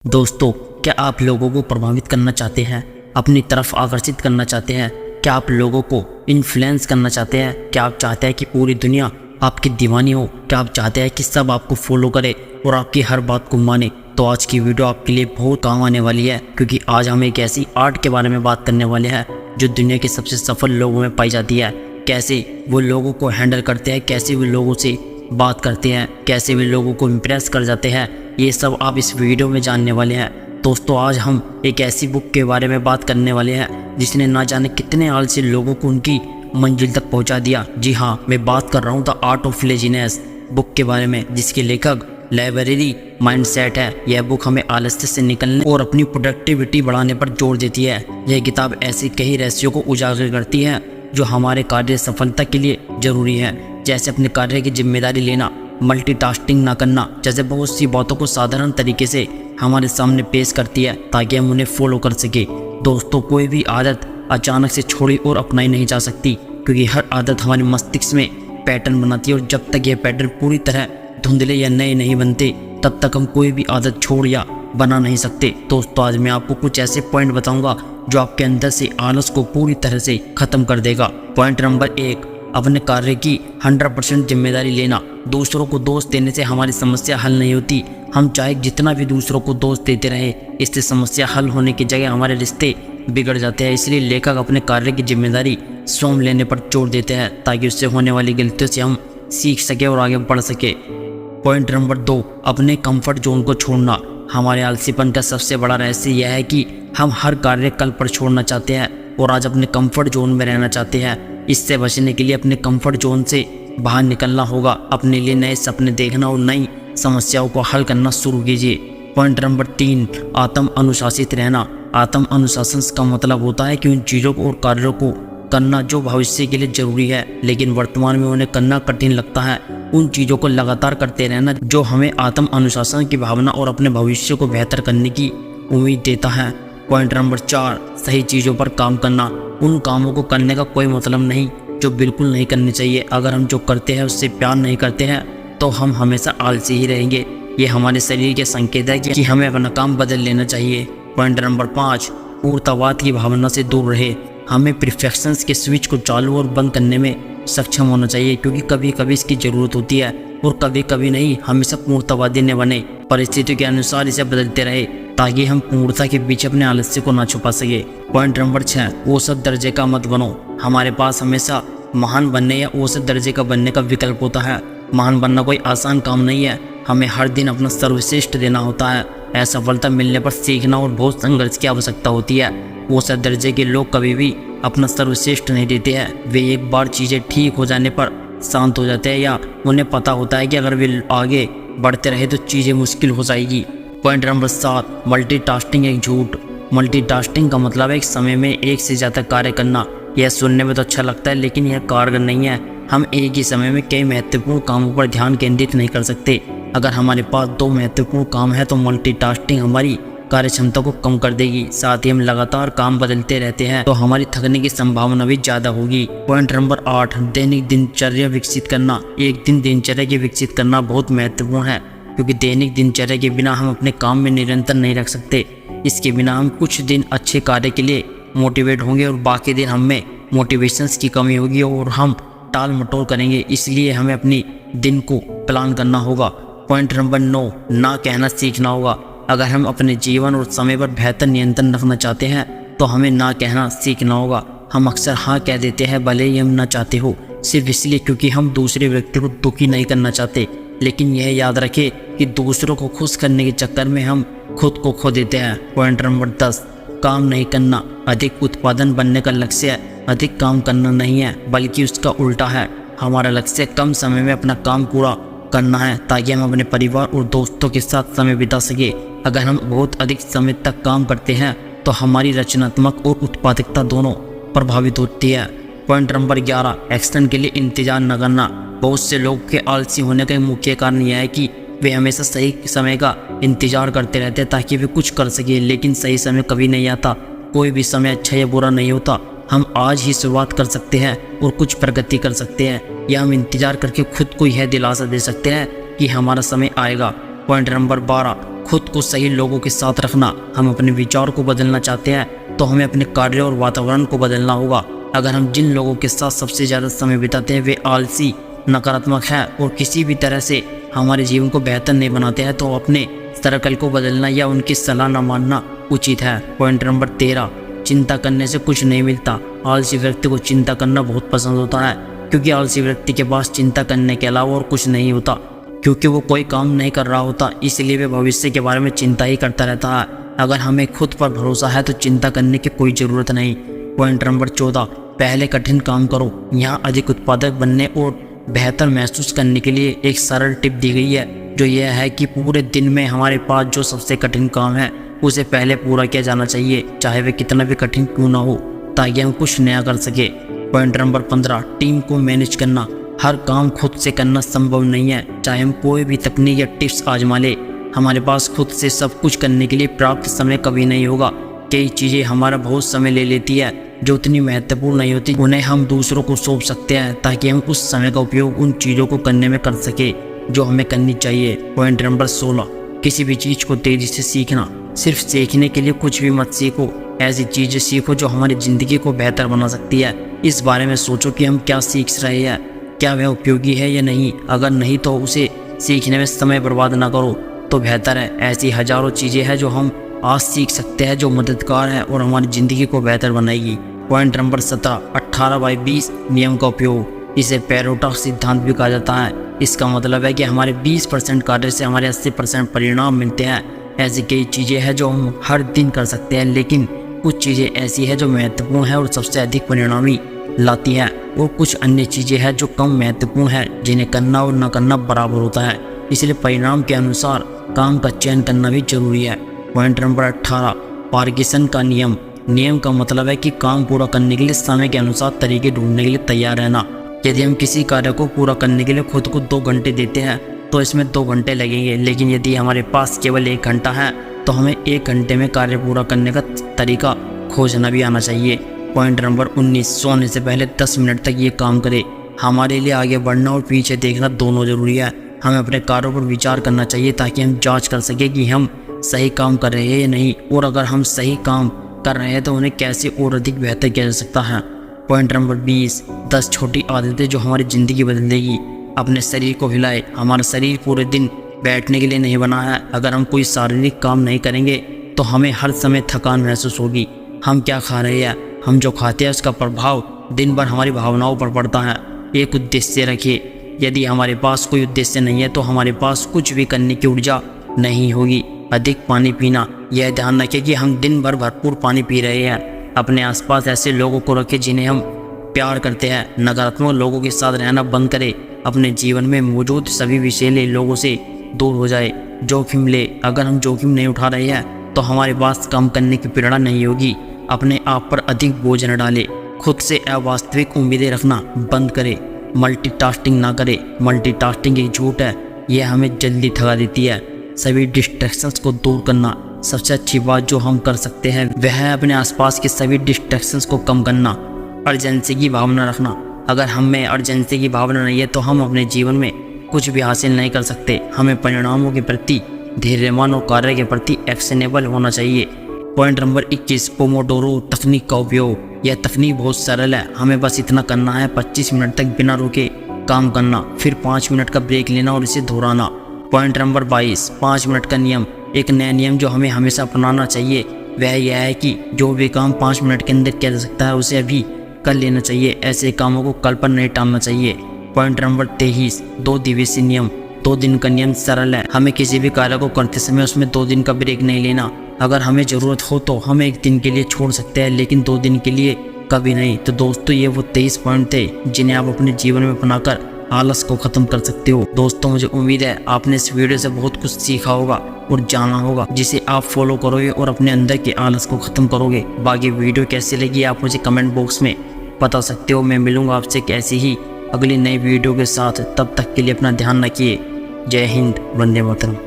दोस्तों, क्या आप लोगों को प्रभावित करना चाहते हैं, अपनी तरफ आकर्षित करना चाहते हैं? क्या आप लोगों को इन्फ्लुएंस करना चाहते हैं? क्या आप चाहते हैं कि पूरी दुनिया आपकी दीवानी हो? क्या आप चाहते हैं कि सब आपको फॉलो करे और आपकी हर बात को माने? तो आज की वीडियो आपके लिए बहुत काम आने वाली है, क्योंकि आज हम एक ऐसी आर्ट के बारे में बात करने वाले हैं जो दुनिया के सबसे सफल लोगों में पाई जाती है। कैसे वो लोगों को हैंडल करते हैं, कैसे वो लोगों से बात करते हैं, कैसे वे लोगों को इम्प्रेस कर जाते हैं, ये सब आप इस वीडियो में जानने वाले हैं। दोस्तों, आज हम एक ऐसी बुक के बारे में बात करने वाले हैं जिसने ना जाने कितने आलसी लोगों को उनकी मंजिल तक पहुंचा दिया। जी हाँ, मैं बात कर रहा हूँ the art of laziness book के बारे में, जिसके लेखक लाइब्रेरी माइंडसेट है। यह बुक हमें आलस्य से निकलने और अपनी प्रोडक्टिविटी बढ़ाने पर जोर देती है। यह किताब ऐसी कई रहस्यों को उजागर करती है जो हमारे कार्य सफलता के लिए जरूरी है, जैसे अपने कार्य की जिम्मेदारी लेना, मल्टीटास्किंग ना करना, जैसे बहुत सी बातों को साधारण तरीके से हमारे सामने पेश करती है ताकि हम उन्हें फॉलो कर सके। दोस्तों, कोई भी आदत अचानक से छोड़ी और अपनाई नहीं जा सकती, क्योंकि हर आदत हमारे मस्तिष्क में पैटर्न बनाती है और जब तक यह पैटर्न पूरी तरह धुंधले या नए नहीं बनते तब तक हम कोई भी आदत छोड़ या बना नहीं सकते। दोस्तों, आज मैं आपको कुछ ऐसे पॉइंट बताऊंगा जो आपके अंदर से आलस को पूरी तरह से खत्म कर देगा। पॉइंट नंबर 1, अपने कार्य की 100% जिम्मेदारी लेना। दूसरों को दोष देने से हमारी समस्या हल नहीं होती। हम चाहे जितना भी दूसरों को दोष देते रहे, इससे समस्या हल होने की जगह हमारे रिश्ते बिगड़ जाते हैं। इसलिए लेखक अपने कार्य की जिम्मेदारी स्वयं लेने पर जोर देते हैं ताकि उससे होने वाली गलतियों से हम सीख सके और आगे बढ़ सके। पॉइंट नंबर 2, अपने कंफर्ट जोन को छोड़ना। हमारे आलसीपन का सबसे बड़ा रहस्य यह है कि हम हर कार्य कल पर छोड़ना चाहते हैं और आज अपने कंफर्ट जोन में रहना चाहते हैं। इससे बचने के लिए अपने कंफर्ट जोन से बाहर निकलना होगा। अपने लिए नए सपने देखना और नई समस्याओं को हल करना शुरू कीजिए। पॉइंट नंबर 3, आत्म अनुशासित रहना। आत्म अनुशासन का मतलब होता है कि उन चीज़ों को और कार्यों को करना जो भविष्य के लिए जरूरी है लेकिन वर्तमान में उन्हें करना कठिन लगता है। उन चीज़ों को लगातार करते रहना जो हमें आत्म अनुशासन की भावना और अपने भविष्य को बेहतर करने की उम्मीद देता है। पॉइंट नंबर 4, सही चीज़ों पर काम करना। उन कामों को करने का कोई मतलब नहीं जो बिल्कुल नहीं करने चाहिए। अगर हम जो करते हैं उससे प्यार नहीं करते हैं तो हम हमेशा आलसी ही रहेंगे। ये हमारे शरीर के संकेत है कि हमें अपना काम बदल लेना चाहिए। पॉइंट नंबर 5, पूर्णतावाद की भावना से दूर रहे। हमें परफेक्शंस के स्विच को चालू और बंद करने में सक्षम होना चाहिए, क्योंकि कभी कभी इसकी ज़रूरत होती है और कभी कभी नहीं। हमेशा पूर्णतावादी न बने, परिस्थितियों के अनुसार इसे बदलते रहे ताकि हम पूर्णता के पीछे अपने आलस्य को ना छुपा सके। पॉइंट नंबर 6, औसत दर्जे का मत बनो। हमारे पास हमेशा महान बनने या औसत दर्जे का बनने का विकल्प होता है। महान बनना कोई आसान काम नहीं है। हमें हर दिन अपना सर्वश्रेष्ठ देना होता है। असफलता मिलने पर सीखना और बहुत संघर्ष की आवश्यकता होती है। औसत दर्जे के लोग कभी भी अपना सर्वश्रेष्ठ नहीं देते हैं। वे एक बार चीज़ें ठीक हो जाने पर शांत हो जाते हैं, या उन्हें पता होता है कि अगर वे आगे बढ़ते रहे तो चीज़ें मुश्किल हो जाएगी। पॉइंट नंबर 7, मल्टीटास्किंग एक झूठ। मल्टीटास्किंग का मतलब है एक समय में एक से ज़्यादा कार्य करना। यह सुनने में तो अच्छा लगता है लेकिन यह कारगर नहीं है। हम एक ही समय में कई महत्वपूर्ण कामों पर ध्यान केंद्रित नहीं कर सकते। अगर हमारे पास 2 महत्वपूर्ण काम है तो मल्टीटास्किंग हमारी कार्य क्षमता को कम कर देगी। साथ ही हम लगातार काम बदलते रहते हैं तो हमारी थकने की संभावना भी ज़्यादा होगी। पॉइंट नंबर 8, दैनिक दिनचर्या विकसित करना। एक दिन दिनचर्या की विकसित करना बहुत महत्वपूर्ण है, क्योंकि दैनिक दिनचर्या के बिना हम अपने काम में निरंतर नहीं रख सकते। इसके बिना हम कुछ दिन अच्छे कार्य के लिए मोटिवेट होंगे और बाकी दिन हम में मोटिवेशंस की कमी होगी और हम टाल मटोल करेंगे। इसलिए हमें अपनी दिन को प्लान करना होगा। पॉइंट नंबर 9, ना कहना सीखना होगा। अगर हम अपने जीवन और समय पर बेहतर नियंत्रण रखना चाहते हैं तो हमें ना कहना सीखना होगा। हम अक्सर हाँ कह देते हैं भले ही हम ना चाहते हो, सिर्फ इसलिए क्योंकि हम दूसरे व्यक्ति को दुखी नहीं करना चाहते। लेकिन यह याद रखें कि दूसरों को खुश करने के चक्कर में हम खुद को खो देते हैं। पॉइंट नंबर 10, काम नहीं करना। अधिक उत्पादन बनने का लक्ष्य अधिक काम करना नहीं है, बल्कि उसका उल्टा है। हमारा लक्ष्य कम समय में अपना काम पूरा करना है ताकि हम अपने परिवार और दोस्तों के साथ समय बिता सके। अगर हम बहुत अधिक समय तक काम करते हैं तो हमारी रचनात्मक और उत्पादकता दोनों प्रभावित होती है। पॉइंट नंबर 11, एक्शन के लिए इंतजार न करना। बहुत से लोग के आलसी होने का मुख्य कारण यह है कि वे हमेशा सही समय का इंतजार करते रहते हैं ताकि वे कुछ कर सके, लेकिन सही समय कभी नहीं आता। कोई भी समय अच्छा या बुरा नहीं होता। हम आज ही शुरुआत कर सकते हैं और कुछ प्रगति कर सकते हैं, या हम इंतजार करके खुद को यह दिलासा दे सकते हैं कि हमारा समय आएगा। पॉइंट नंबर 12, खुद को सही लोगों के साथ रखना। हम अपने विचार को बदलना चाहते हैं तो हमें अपने कार्य और वातावरण को बदलना होगा। अगर हम जिन लोगों के साथ सबसे ज़्यादा समय बिताते हैं वे आलसी, नकारात्मक है और किसी भी तरह से हमारे जीवन को बेहतर नहीं बनाते हैं तो अपने सर्कल को बदलना या उनकी सलाह न मानना उचित है। पॉइंट नंबर 13, चिंता करने से कुछ नहीं मिलता। आलसी व्यक्ति को चिंता करना बहुत पसंद होता है क्योंकि आलसी व्यक्ति के पास चिंता करने के अलावा और कुछ नहीं होता, क्योंकि वो कोई काम नहीं कर रहा होता, इसलिए वे भविष्य के बारे में चिंता ही करता रहता है। अगर हमें खुद पर भरोसा है तो चिंता करने की कोई ज़रूरत नहीं। पॉइंट नंबर 14, पहले कठिन काम करो। यहाँ अधिक उत्पादक बनने और बेहतर महसूस करने के लिए एक सरल टिप दी गई है, जो यह है कि पूरे दिन में हमारे पास जो सबसे कठिन काम है उसे पहले पूरा किया जाना चाहिए, चाहे वह कितना भी कठिन क्यों ना हो, ताकि हम कुछ नया कर सके। पॉइंट नंबर 15, टीम को मैनेज करना। हर काम खुद से करना संभव नहीं है, चाहे हम कोई भी तकनीक या टिप्स आजमा ले। हमारे पास खुद से सब कुछ करने के लिए पर्याप्त समय कभी नहीं होगा। कई चीज़ें हमारा बहुत समय ले लेती है जो उतनी महत्वपूर्ण नहीं होती, उन्हें हम दूसरों को सौंप सकते हैं ताकि हम उस समय का उपयोग उन चीज़ों को करने में कर सके जो हमें करनी चाहिए। पॉइंट नंबर 16, किसी भी चीज़ को तेज़ी से सीखना। सिर्फ सीखने के लिए कुछ भी मत सीखो, ऐसी चीज़ें सीखो जो हमारी ज़िंदगी को बेहतर बना सकती है। इस बारे में सोचो कि हम क्या सीख रहे हैं, क्या वह उपयोगी है या नहीं। अगर नहीं तो उसे सीखने में समय बर्बाद ना करो तो बेहतर है। ऐसी हजारों चीज़ें हैं जो हम आज सीख सकते हैं जो मददगार है और हमारी ज़िंदगी को बेहतर बनाएगी। पॉइंट नंबर 17, 18/20 नियम का उपयोग। इसे पेरोटा सिद्धांत भी कहा जाता है। इसका मतलब है कि हमारे 20% कार्य से हमारे 80% परिणाम मिलते हैं। ऐसी कई चीज़ें हैं जो हम हर दिन कर सकते हैं, लेकिन कुछ चीज़ें ऐसी हैं जो महत्वपूर्ण है और सबसे अधिक परिणामी लाती है, और कुछ अन्य चीज़ें हैं जो कम महत्वपूर्ण है जिन्हें करना और न करना बराबर होता है। इसलिए परिणाम के अनुसार काम का चयन करना भी जरूरी है। पॉइंट नंबर 18, पार्किंसन का नियम। नियम का मतलब है कि काम पूरा करने के लिए समय के अनुसार तरीके ढूंढने के लिए तैयार रहना। यदि हम किसी कार्य को पूरा करने के लिए खुद को 2 घंटे देते हैं तो इसमें 2 घंटे लगेंगे, लेकिन यदि हमारे पास केवल 1 घंटा है तो हमें 1 घंटे में कार्य पूरा करने का तरीका खोजना भी आना चाहिए। पॉइंट नंबर 19, सोने से पहले 10 मिनट तक ये काम करें। हमारे लिए आगे बढ़ना और पीछे देखना दोनों ज़रूरी है। हमें अपने कार्यों पर विचार करना चाहिए ताकि हम जांच कर सकें कि हम सही काम कर रहे हैं या नहीं, और अगर हम सही काम कर रहे हैं तो उन्हें कैसे और अधिक बेहतर किया जा सकता है। पॉइंट नंबर 20, 10 छोटी आदतें जो हमारी ज़िंदगी बदल देगी। अपने शरीर को हिलाए। हमारा शरीर पूरे दिन बैठने के लिए नहीं बना है। अगर हम कोई शारीरिक काम नहीं करेंगे तो हमें हर समय थकान महसूस होगी। हम क्या खा रहे हैं, हम जो खाते हैं उसका प्रभाव दिन भर हमारी भावनाओं पर पड़ता है। एक उद्देश्य रखिए। यदि हमारे पास कोई उद्देश्य नहीं है तो हमारे पास कुछ भी करने की ऊर्जा नहीं होगी। अधिक पानी पीना। यह ध्यान रखें कि हम दिन भर भरपूर पानी पी रहे हैं। अपने आसपास ऐसे लोगों को रखें जिन्हें हम प्यार करते हैं। नकारात्मक लोगों के साथ रहना बंद करें। अपने जीवन में मौजूद सभी विषैले लोगों से दूर हो जाए। जोखिम ले। अगर हम जोखिम नहीं उठा रहे हैं तो हमारे पास काम करने की प्रेरणा नहीं होगी। अपने आप पर अधिक बोझ न डालें। खुद से अवास्तविक उम्मीदें रखना बंद करें। मल्टीटास्किंग ना करें। मल्टीटास्किंग एक झूठ है, यह हमें जल्दी थका देती है। सभी डिस्ट्रैक्शंस को दूर करना। सबसे अच्छी बात जो हम कर सकते हैं वह है अपने आसपास के सभी डिस्ट्रैक्शंस को कम करना। अर्जेंसी की भावना रखना। अगर हम में अर्जेंसी की भावना नहीं है तो हम अपने जीवन में कुछ भी हासिल नहीं कर सकते। हमें परिणामों के प्रति धैर्यवान और कार्य के प्रति एक्शनेबल होना चाहिए। पॉइंट नंबर 21, पोमोडोरो तकनीक का उपयोग। यह तकनीक बहुत सरल है। हमें बस इतना करना है, 25 मिनट तक बिना रुके काम करना, फिर 5 मिनट का ब्रेक लेना और इसे दोहराना। पॉइंट नंबर 22, 5 मिनट का नियम। एक नया नियम जो हमें हमेशा अपनाना चाहिए वह यह है कि जो भी काम 5 मिनट के अंदर किया जा सकता है उसे अभी कर लेना चाहिए। ऐसे कामों को कल पर नहीं टालना चाहिए। पॉइंट नंबर 23, 2 दिवसीय नियम। 2 दिन का नियम सरल है। हमें किसी भी कार्य को करते समय उसमें 2 दिन का ब्रेक नहीं लेना। अगर हमें ज़रूरत हो तो हम 1 दिन के लिए छोड़ सकते हैं, लेकिन 2 दिन के लिए कभी नहीं। तो दोस्तों, ये वो 23 पॉइंट थे जिन्हें आप अपने जीवन में अपनाकर आलस को ख़त्म कर सकते हो। दोस्तों, मुझे उम्मीद है आपने इस वीडियो से बहुत कुछ सीखा होगा और जाना होगा, जिसे आप फॉलो करोगे और अपने अंदर के आलस को ख़त्म करोगे। बाकी वीडियो कैसी लगी आप मुझे कमेंट बॉक्स में बता सकते हो। मैं मिलूंगा आपसे ऐसी ही अगली नई वीडियो के साथ। तब तक के लिए अपना ध्यान रखिए। जय हिंद, वंदे मातरम।